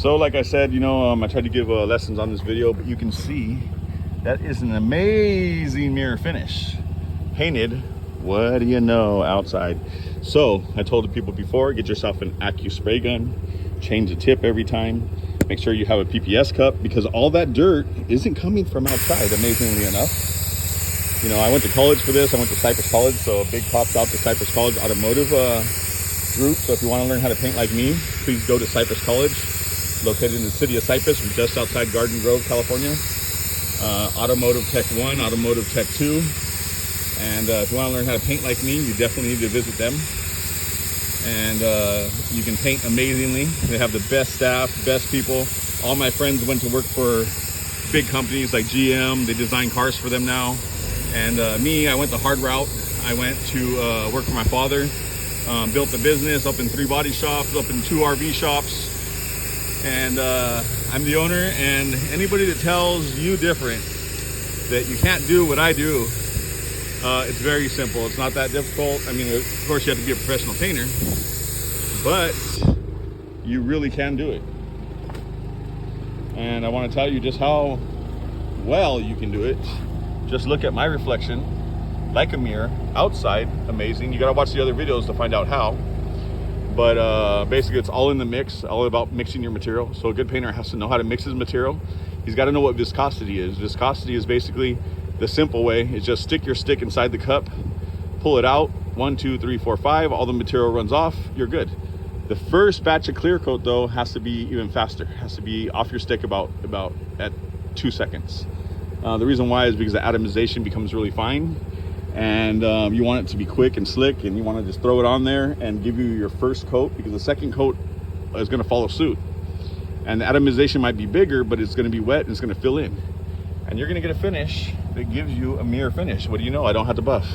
So like I said, I tried to give lessons on this video, but you can see that is an amazing mirror finish. Painted, what do you know, outside. So I told the people before, get yourself an Accu spray gun, change the tip every time, make sure you have a PPS cup, because all that dirt isn't coming from outside, amazingly enough. I went to college for this. I went to Cypress College, so big props out to Cypress College Automotive group. So if you want to learn how to paint like me, please go to Cypress College, located in the city of Cypress, just outside Garden Grove, California. Automotive Tech 1, Automotive Tech 2. And if you want to learn how to paint like me, you definitely need to visit them. And you can paint amazingly. They have the best staff, best people. All my friends went to work for big companies like GM. They design cars for them now. And me, I went the hard route. I went to work for my father, built a business, opened 3 body shops, opened 2 RV shops. And I'm the owner, and anybody that tells you different, that you can't do what I do, it's very simple. It's not that difficult. I mean, of course, you have to be a professional painter, but you really can do it. And I want to tell you just how well you can do it. Just look at my reflection, like a mirror, outside, amazing. You got to watch the other videos to find out how. But basically, it's all in the mix, all about mixing your material. So a good painter has to know how to mix his material. He's got to know what viscosity is. Viscosity is basically the simple way. Is just stick your stick inside the cup, pull it out, 1, 2, 3, 4, 5. All the material runs off. You're good. The first batch of clear coat though has to be even faster. Has to be off your stick about at 2 seconds. The reason why is because the atomization becomes really fine, and you want it to be quick and slick, and you want to just throw it on there and give you your first coat, because the second coat is going to follow suit. And the atomization might be bigger, but it's going to be wet and it's going to fill in. And you're going to get a finish that gives you a mirror finish. What do you know? I don't have to buff.